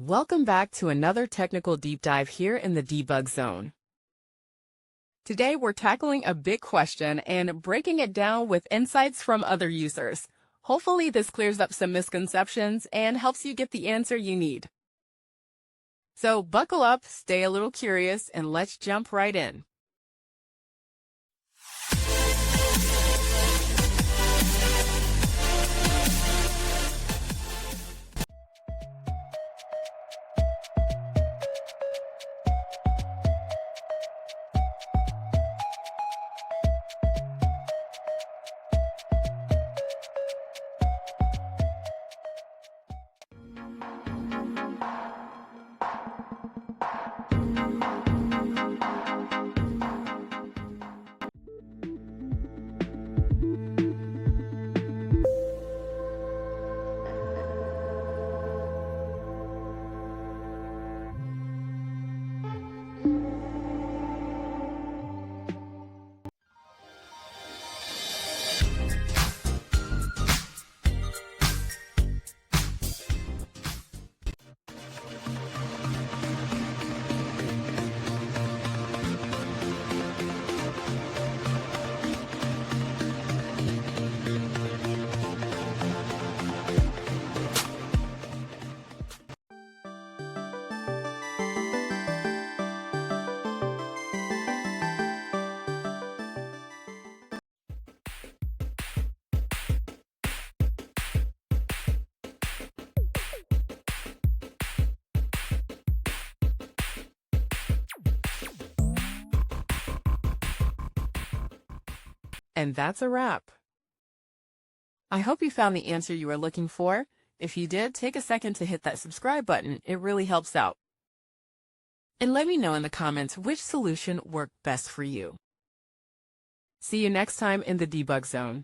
Welcome back to another technical deep dive here in the debug zone. Today we're tackling a big question and breaking it down with insights from other users. Hopefully this clears up some misconceptions and helps you get the answer you need. So buckle up, stay a little curious, and let's jump right in. And that's a wrap. I hope you found the answer you were looking for. If you did, take a second to hit that subscribe button. It really helps out. And let me know in the comments which solution worked best for you. See you next time in the debug zone.